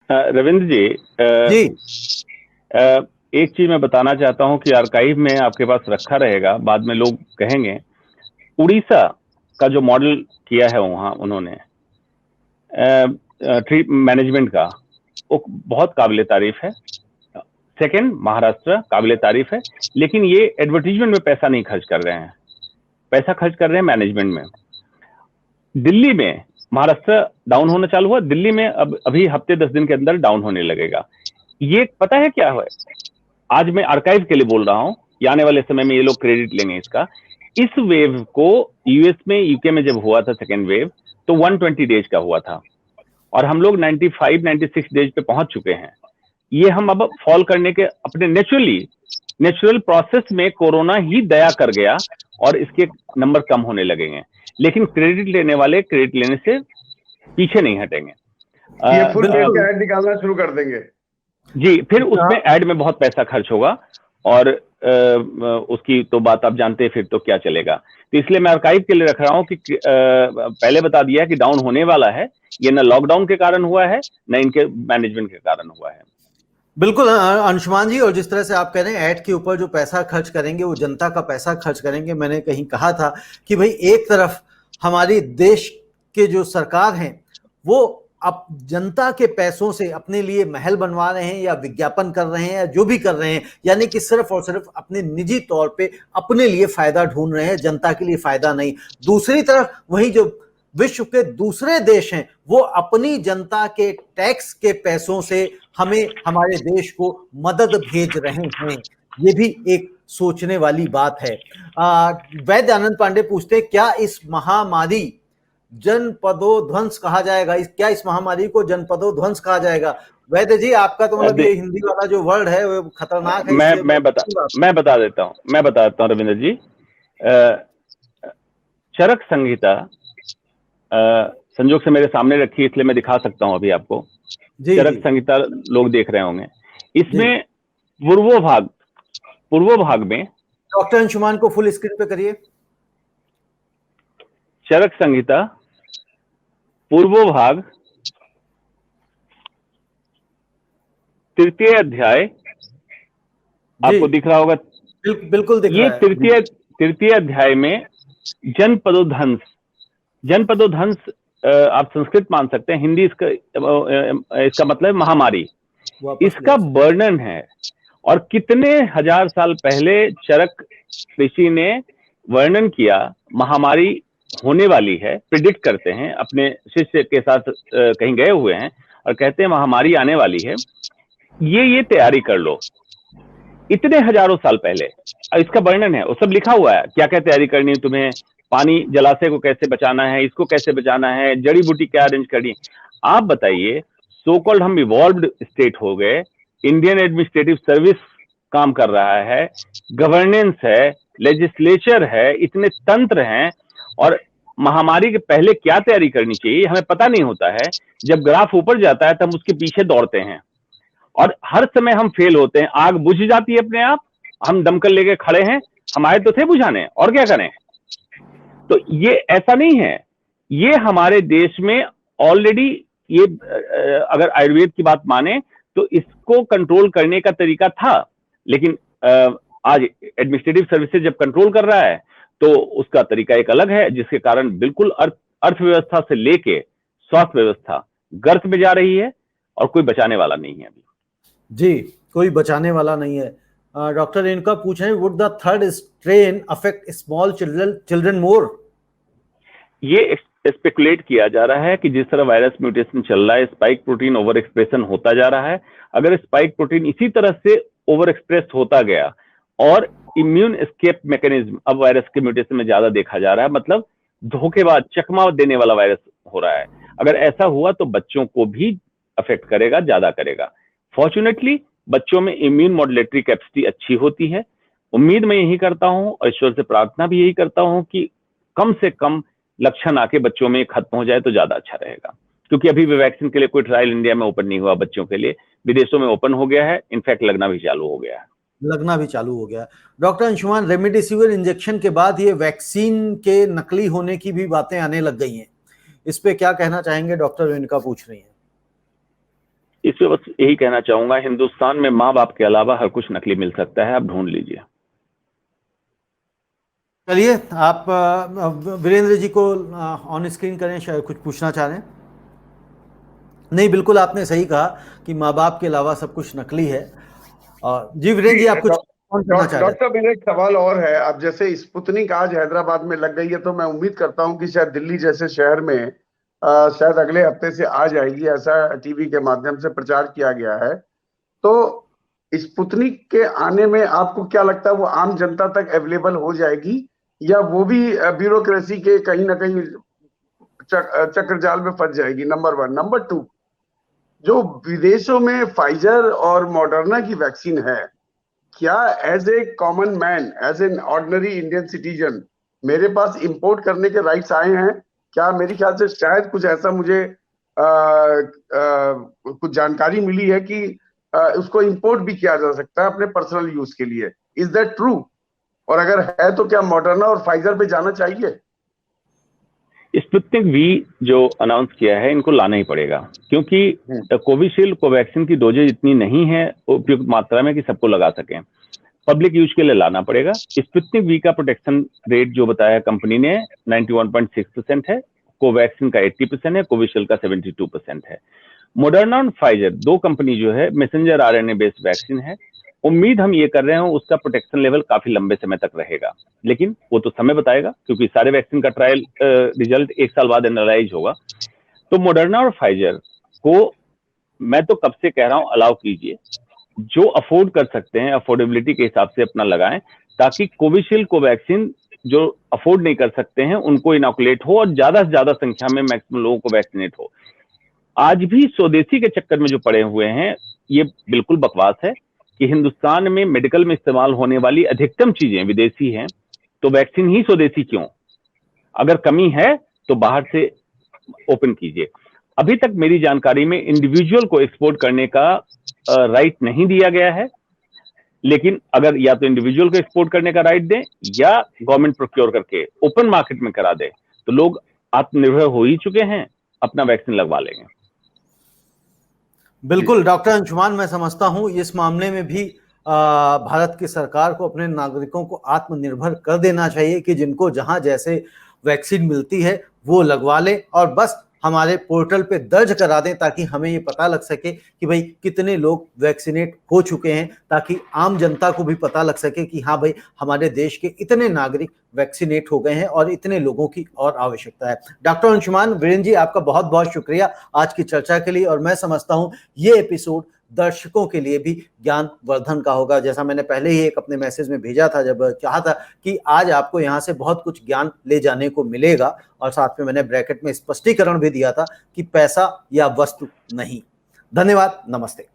रविंद्र जी, जी एक चीज मैं बताना चाहता हूं कि आर्काइव में आपके पास रखा रहेगा, बाद में लोग कहेंगे। उड़ीसा का जो मॉडल किया है वहां उन्होंने ट्री मैनेजमेंट का, वो बहुत काबिल तारीफ है। सेकंड, महाराष्ट्र काबिल तारीफ है, लेकिन ये एडवर्टीजमेंट में पैसा नहीं खर्च कर रहे हैं, पैसा खर्च कर रहे हैं मैनेजमेंट में। दिल्ली में महाराष्ट्र डाउन होना चालू हुआ, दिल्ली में अब अभी हफ्ते 10 दिन के अंदर डाउन होने लगेगा। ये पता है क्या है? आज मैं आर्काइव के लिए बोल रहा हूं, आने वाले समय में ये लोग क्रेडिट लेंगे इसका। इस वेव को यूएस में, यूके में जब हुआ था सेकेंड वेव, तो 120 डेज का हुआ था और हम लोग 95-96 डेज पे पहुंच चुके हैं। ये हम अब फॉल करने के अपने नेचुरल प्रोसेस में कोरोना ही दया कर गया और इसके नंबर कम होने लगेंगे। लेकिन क्रेडिट लेने वाले क्रेडिट लेने से पीछे नहीं हटेंगे। ये फुल पेज का ऐड निकालना शुरू कर देंगे जी, फिर उसमें ऐड में बहुत पैसा खर्च होगा और उसकी तो बात आप जानते हैं, फिर तो क्या चलेगा। तो इसलिए मैं आर्काइव के लिए रख रहा हूं कि पहले बता दिया कि डाउन होने वाला है। ये न लॉकडाउन के कारण हुआ है, न इनके मैनेजमेंट के कारण हुआ है। बिल्कुल अंशुमान जी, और जिस तरह से आप कह रहे हैं ऐड के ऊपर जो पैसा खर्च करेंगे वो जनता का पैसा खर्च करेंगे। मैंने कहीं कहा था कि भाई एक तरफ हमारी देश के जो सरकार हैं वो अब जनता के पैसों से अपने लिए महल बनवा रहे हैं या विज्ञापन कर रहे हैं या जो भी कर रहे हैं, यानी कि सिर्फ और सिर्फ अपने निजी तौर पे अपने लिए फायदा ढूंढ रहे हैं, जनता के लिए फायदा नहीं। दूसरी तरफ वही जो विश्व के दूसरे देश हैं वो अपनी जनता के टैक्स के पैसों से हमें, हमारे देश को मदद भेज रहे हैं। ये भी एक सोचने वाली बात है। वैद्य आनंद पांडे पूछते हैं, क्या इस महामारी जनपदोध्वंस कहा जाएगा? क्या इस महामारी को जनपदोध्वंस कहा जाएगा? वैद्य जी, आपका तो मतलब ये हिंदी वाला जो वर्ड है वो खतरनाक है। मैं बता देता हूं रविंद्र जी। चरक संहिता संजोग से मेरे सामने रखी, इसलिए मैं दिखा सकता हूं अभी आपको। चरक संहिता लोग देख रहे होंगे। इसमें पूर्व भाग में, डॉक्टर अंशुमान को फुल स्क्रीन पे करिए। चरक संहिता पूर्व भाग 3य अध्याय आपको दिख रहा होगा। बिल्कुल दिख रहा है। ये तृतीय अध्याय में जनपदोध्वंस आप संस्कृत मान सकते हैं, हिंदी इसका मतलब महामारी, इसका वर्णन है। और कितने हजार साल पहले चरक ऋषि ने वर्णन किया, महामारी होने वाली है, प्रिडिक्ट करते हैं, अपने शिष्य के साथ कहीं गए हुए हैं और कहते हैं महामारी आने वाली है, ये तैयारी कर लो। इतने हजारों साल पहले इसका वर्णन है, वो सब लिखा हुआ है, क्या क्या तैयारी करनी है तुम्हें, पानी जलाशय को कैसे बचाना है, इसको कैसे बचाना है, जड़ी बूटी क्या अरेंज करनी है। आप बताइए, सो कॉल्ड हम इवॉल्व्ड स्टेट हो गए, इंडियन एडमिनिस्ट्रेटिव सर्विस काम कर रहा है, गवर्नेंस है, लेजिस्लेचर है, इतने तंत्र हैं, और महामारी के पहले क्या तैयारी करनी चाहिए हमें पता नहीं होता है। जब ग्राफ ऊपर जाता है तब उसके पीछे दौड़ते हैं और हर समय हम फेल होते हैं। आग बुझ जाती है अपने आप, हम दमकल लेके खड़े हैं, हम आए तो थे बुझाने, और क्या करें। तो ये ऐसा नहीं है, ये हमारे देश में ऑलरेडी, ये अगर आयुर्वेद की बात माने तो इसको कंट्रोल करने का तरीका था, लेकिन आज एडमिनिस्ट्रेटिव सर्विसेज जब कंट्रोल कर रहा है तो उसका तरीका एक अलग है, जिसके कारण बिल्कुल अर्थव्यवस्था से लेके स्वास्थ्य व्यवस्था गर्त में जा रही है और कोई बचाने वाला नहीं है अभी। जी, कोई बचाने वाला नहीं है। डॉक्टर इनका पूछ रहे हैं, would the third strain affect small children मोर? ये स्पेकुलेट किया जा रहा है कि जिस तरह वायरस म्यूटेशन चल रहा है, स्पाइक प्रोटीन ओवर एक्सप्रेशन होता जा रहा है। अगर स्पाइक प्रोटीन इसी तरह से ओवर एक्सप्रेस होता गया और इम्यून एस्केप मैकेनिज्म अब वायरस के म्यूटेशन में ज्यादा देखा जा रहा है, मतलब धोखेबाज, चकमा देने वाला वायरस हो रहा है, अगर ऐसा हुआ तो बच्चों को भी अफेक्ट करेगा, ज्यादा करेगा। फॉर्चुनेटली बच्चों में इम्यून मॉड्यूलेटरी कैपेसिटी अच्छी होती है। उम्मीद मैं यही करता हूं और ईश्वर से प्रार्थना भी यही करता हूं कि कम से कम लक्षण आके बच्चों में खत्म हो जाए तो ज्यादा अच्छा रहेगा, क्योंकि अभी भी वैक्सीन के लिए कोई ट्रायल इंडिया में ओपन नहीं हुआ बच्चों के लिए, विदेशों में ओपन हो गया है, इनफैक्ट लगना भी चालू हो गया है। डॉक्टर अंशुमान, रेमडेसिविर इंजेक्शन के बाद ये वैक्सीन के नकली होने की भी बातें आने लग गई हैं, इस पे क्या कहना चाहेंगे? डॉक्टर इनका पूछ रही हैं। इस पे बस यही कहना चाहूंगा, हिंदुस्तान में माँ बाप के अलावा हर कुछ नकली मिल सकता है, आप ढूंढ लीजिए। चलिए, आप वीरेंद्र जी को ऑन स्क्रीन करें, शायद कुछ पूछना चाह रहे हैं। नहीं, बिल्कुल आपने सही कहा कि माँ बाप के अलावा सब कुछ नकली है। और जी वीरेंद्र जी, आप कुछ करना चाह रहे हैं? डॉक्टर, मेरा एक सवाल और है। अब जैसे स्पुतनिक आज हैदराबाद में लग गई है, तो मैं उम्मीद करता हूं कि शायद दिल्ली जैसे शहर में शायद अगले हफ्ते से आ जाएगी, ऐसा टीवी के माध्यम से प्रचार किया गया है। तो स्पुतनिक के आने में आपको क्या लगता है, वो आम जनता तक अवेलेबल हो जाएगी, या वो भी ब्यूरोक्रेसी के कहीं ना कहीं चक्रजाल में फंस जाएगी? नंबर 1। नंबर 2, जो विदेशों में फाइजर और मॉडर्ना की वैक्सीन है, क्या as a common man, as an ordinary Indian citizen, मेरे पास इंपोर्ट करने के राइट्स आए हैं? क्या? मेरे ख्याल से शायद कुछ ऐसा मुझे कुछ जानकारी मिली है कि उसको इंपोर्ट भी किया जा सकता है अपने पर्सनल यूज के लिए। Is that true? और अगर है तो क्या मॉडर्ना और फाइजर पे जाना चाहिए? स्पुतनिक वी जो अनाउंस किया है, इनको लाना ही पड़ेगा, क्योंकि कोविशील्ड कोवैक्सीन की डोजेज इतनी नहीं है उपयुक्त मात्रा में कि सबको लगा सकें। पब्लिक यूज के लिए लाना पड़ेगा। स्पुतनिक वी का प्रोटेक्शन रेट जो बताया कंपनी ने 91.6% है, कोवैक्सीन का 80% है, कोविशील्ड का 72% है। मॉडर्ना और फाइजर दो कंपनी जो है मैसेंजर आरएनए बेस्ड वैक्सीन है। उम्मीद हम ये कर रहे हैं उसका प्रोटेक्शन लेवल काफी लंबे समय तक रहेगा, लेकिन वो तो समय बताएगा, क्योंकि सारे वैक्सीन का ट्रायल रिजल्ट 1 साल बाद एनालाइज होगा। तो मॉडर्ना और फाइजर को मैं तो कब से कह रहा हूं अलाउ कीजिए, जो अफोर्ड कर सकते हैं अफोर्डेबिलिटी के हिसाब से अपना लगाएं, ताकि कोविशील्ड कोवैक्सीन जो अफोर्ड नहीं कर सकते हैं उनको इनॉकुलेट हो और ज्यादा से ज्यादा संख्या में मैक्सिमम लोगों को वैक्सीनेट हो। आज भी स्वदेशी के चक्कर में जो पड़े हुए हैं, ये बिल्कुल बकवास है कि हिंदुस्तान में मेडिकल में इस्तेमाल होने वाली अधिकतम चीजें विदेशी हैं, तो वैक्सीन ही स्वदेशी क्यों? अगर कमी है तो बाहर से ओपन कीजिए। अभी तक मेरी जानकारी में इंडिविजुअल को एक्सपोर्ट करने का राइट नहीं दिया गया है, लेकिन अगर या तो इंडिविजुअल को एक्सपोर्ट करने का राइट दें या गवर्नमेंट प्रोक्योर करके ओपन मार्केट में करा दे, तो लोग आत्मनिर्भर हो ही चुके हैं, अपना वैक्सीन लगवा लेंगे। बिल्कुल डॉक्टर अंशुमान, मैं समझता हूं इस मामले में भी भारत की सरकार को अपने नागरिकों को आत्मनिर्भर कर देना चाहिए कि जिनको जहां जैसे वैक्सीन मिलती है वो लगवा ले, और बस हमारे पोर्टल पे दर्ज करा दें ताकि हमें ये पता लग सके कि भाई कितने लोग वैक्सीनेट हो चुके हैं, ताकि आम जनता को भी पता लग सके कि हाँ भाई हमारे देश के इतने नागरिक वैक्सीनेट हो गए हैं और इतने लोगों की और आवश्यकता है। डॉक्टर अंशुमान, वीरेंद्र जी, आपका बहुत बहुत शुक्रिया आज की चर्चा के लिए, और मैं समझता हूँ ये एपिसोड दर्शकों के लिए भी ज्ञानवर्धन का होगा। जैसा मैंने पहले ही एक अपने मैसेज में भेजा था, जब कहा था कि आज आपको यहाँ से बहुत कुछ ज्ञान ले जाने को मिलेगा, और साथ में मैंने ब्रैकेट में स्पष्टीकरण भी दिया था कि पैसा या वस्तु नहीं। धन्यवाद, नमस्ते।